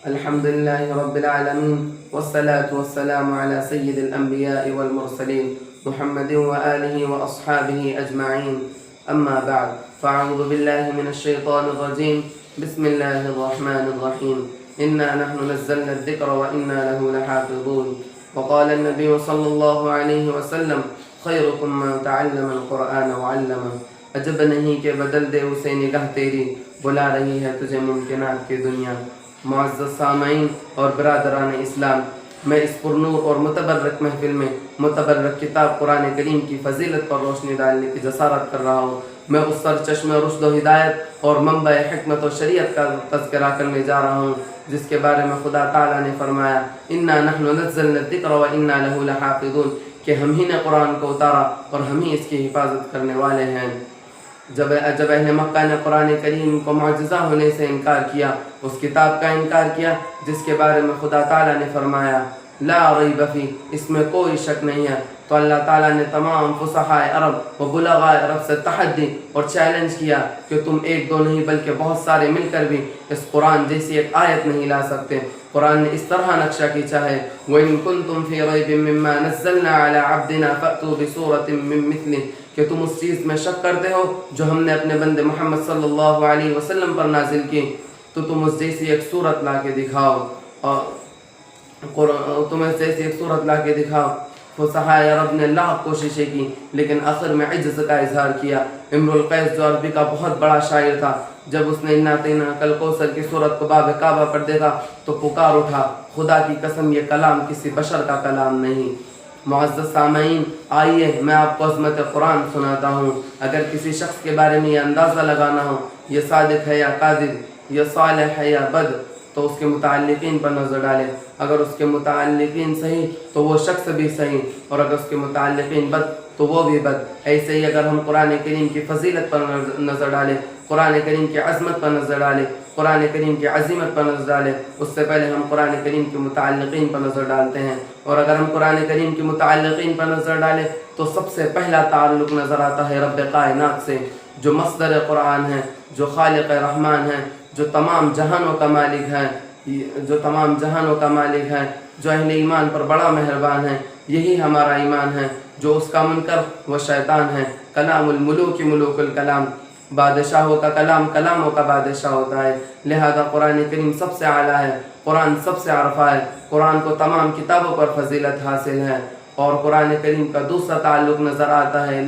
الحمد لله رب العالمين والصلاة والسلام على سيد الأنبياء والمرسلين محمد وآله وأصحابه أجمعين. أما بعد، فأعوذ بالله من الشيطان الرجيم. بسم الله الرحمن الرحيم. إنا نحن نزلنا الذكر وإنا له لحافظون. وقال النبي صلى الله عليه وسلم: خيركم من تعلم القرآن وعلمه. عجب نہیں کہ بدل دے اسے نگاہ تیری، بلا رہی ہے تجھے ممکنات کی دنیا. معزز سامعین اور برادران اسلام، میں اس پرنور اور متبرک محفل میں متبرک کتاب قرآن کریم کی فضیلت پر روشنی ڈالنے کی جسارت کر رہا ہوں. میں اس سرچشمہ رشد و ہدایت اور منبع حکمت و شریعت کا تذکرہ کرنے جا رہا ہوں، جس کے بارے میں خدا تعالیٰ نے فرمایا: انا نحن نزلنا الذکر وانا له لحافظون، کہ ہم ہی نے قرآن کو اتارا اور ہم ہی اس کی حفاظت کرنے والے ہیں. جب اہل مکہ نے قرآن کریم کو معجزہ ہونے سے انکار کیا، اس کتاب کا انکار کیا جس کے بارے میں خدا تعالیٰ نے فرمایا لا ریب فی، اس میں کوئی شک نہیں ہے، تو اللہ تعالیٰ نے تمام فصحاء عرب و بلغاء عرب سے تحدی اور چیلنج کیا کہ تم ایک دو نہیں بلکہ بہت سارے مل کر بھی اس قرآن جیسی ایک آیت نہیں لا سکتے. قرآن نے اس طرح نقشہ کھینچا ہے: وَإِن كُنتُمْ فِي رَيْبٍ مِّمَّا نَزَّلْنَا عَلَىٰ عَبْدِنَا فَأْتُوا بِسُورَةٍ مِّن مِّثْلِهِ، کہ تم اس چیز میں شک کرتے ہو جو ہم نے اپنے بندے محمد صلی اللہ علیہ وسلم پر نازل کی، تو تم اس جیسی ایک صورت لا کے دکھاؤ. اور تم اس جیسی ایک صورت لا کے دکھاؤ. فصحاء عرب نے لاکھ کوششیں کی لیکن آخر میں عجز کا اظہار کیا. امر القیس جو عربی کا بہت بڑا شاعر تھا، جب اس نے انا اعطیناک الکوثر کی صورت کو باب کعبہ پر دیکھا تو پکار اٹھا: خدا کی قسم یہ کلام کسی بشر کا کلام نہیں. معزز سامعین، آئیے میں آپ کو عظمت قرآن سناتا ہوں. اگر کسی شخص کے بارے میں یہ اندازہ لگانا ہو یہ صادق ہے یا کاذب، یہ صالح ہے یا بد، تو اس کے متعلقین پر نظر ڈالیں. اگر اس کے متعلقین صحیح تو وہ شخص بھی صحیح، اور اگر اس کے متعلقین بد تو وہ بھی بد. ایسے ہی اگر ہم قرآن کریم کی فضیلت پر نظر ڈالیں، قرآن کریم کی عظمت پر نظر ڈالیں، قرآن کریم کی عظیمت پر نظر ڈالیں، اس سے پہلے ہم قرآن کریم کے متعلقین پر نظر ڈالتے ہیں. اور اگر ہم قرآن کریم کے متعلقین پر نظر ڈالیں تو سب سے پہلا تعلق نظر آتا ہے رب کائنات سے، جو مصدر قرآن ہے، جو خالق رحمان ہے، جو تمام جہانوں کا مالک ہے، جو اہل ایمان پر بڑا مہربان ہے. یہی ہمارا ایمان ہے. جو اس کا منکر وہ شیطان ہے. کلام الملوک ملوک الکلام، بادشاہوں کا کلام کلاموں کا بادشاہ ہوتا ہے. لہذا قرآن کریم سب سے اعلیٰ ہے، قرآن سب سے عرفہ ہے. قرآن کو تمام کتابوں پر فضیلت حاصل ہے. اور قرآن کریم کا دوسرا تعلق نظر آتا ہے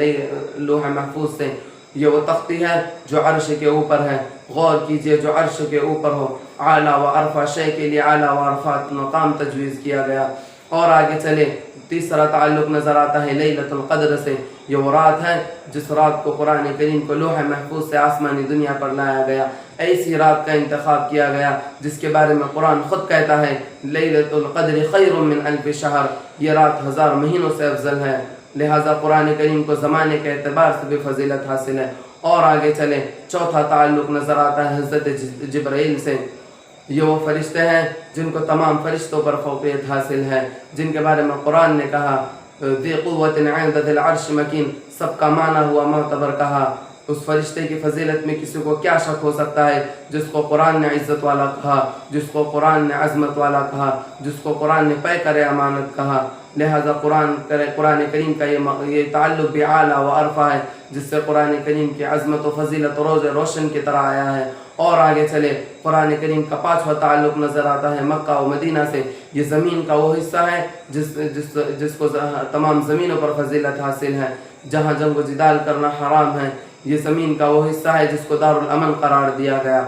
لوح محفوظ سے. یہ وہ تختی ہے جو عرش کے اوپر ہے. غور کیجئے، جو عرش کے اوپر ہو. اعلیٰ و عرفہ شے کے لیے اعلیٰ و عرفات مقام تجویز کیا گیا. اور آگے چلے، تیسرا تعلق نظر آتا ہے لیلۃ القدر سے. یہ وہ رات ہے جس رات کو قرآن کریم کو لوح محفوظ سے آسمانی دنیا پر لایا گیا. ایسی رات کا انتخاب کیا گیا جس کے بارے میں قرآن خود کہتا ہے لیلۃ القدر خیر من الف شہر، یہ رات 1000 مہینوں سے افضل ہے. لہٰذا قرآن کریم کو زمانے کے اعتبار سے بھی فضیلت حاصل ہے. اور آگے چلے، چوتھا تعلق نظر آتا ہے حضرت جبرائیل سے. یہ وہ فرشتے ہیں جن کو تمام فرشتوں پر فوقیت حاصل ہے، جن کے بارے میں قرآن نے کہا ذی قوت عند ذی العرش مکین، سب کا معنی ہوا معتبر کہا. اس فرشتے کی فضیلت میں کسی کو کیا شک ہو سکتا ہے جس کو قرآن نے عزت والا کہا، جس کو قرآن نے عظمت والا کہا، جس کو قرآن نے پے کرے امانت کہا. لہذا قرآن کریم کا یہ تعلق بھی اعلیٰ و عرفہ ہے جس سے قرآن کریم کی عظمت و فضیلت روز روشن کی طرح آیا ہے. اور آگے چلے، قرآن کریم کا پانچواں تعلق نظر آتا ہے مکہ و مدینہ سے. یہ زمین کا وہ حصہ ہے جس کو تمام زمینوں پر فضیلت حاصل ہے، جہاں جنگ و جدال کرنا حرام ہے. یہ زمین کا وہ حصہ ہے جس کو دارالامن قرار دیا گیا.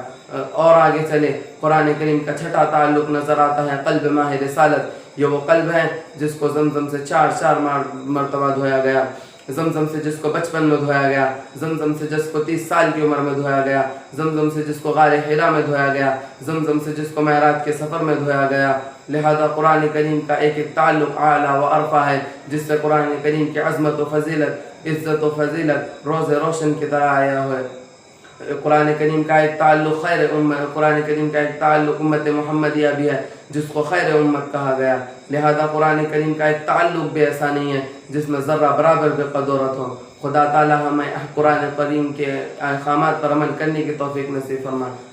اور آگے چلے، قرآن کریم کا چھٹا تعلق نظر آتا ہے قلب ماہ رسالت. یہ وہ قلب ہے جس کو زمزم سے 4 مرتبہ دھویا گیا، زمزم سے جس کو 55 میں دھویا گیا، زمزم سے جس کو 30 سال کی عمر میں دھویا گیا، زمزم سے جس کو غار حرا میں دھویا گیا، زمزم سے جس کو معراج کے سفر میں دھویا گیا. لہذا قرآن کریم کا ایک تعلق اعلیٰ و عرفہ ہے جس سے قرآن کریم کی عظمت و فضیلت، عزت و فضیلت روز روشن کی طرح آیا ہے. قرآن کریم کا ایک تعلق قرآن کریم کا ایک تعلق امت محمدیہ بھی ہے جس کو خیر امت کہا گیا. لہذا قرآن کریم کا ایک تعلق بھی ایسا نہیں ہے جس میں ذرہ برابر بھی قدورت ہو. خدا تعالی ہمیں قرآن کریم کے احکامات پر عمل کرنے کی توفیق نصیب فرمائے.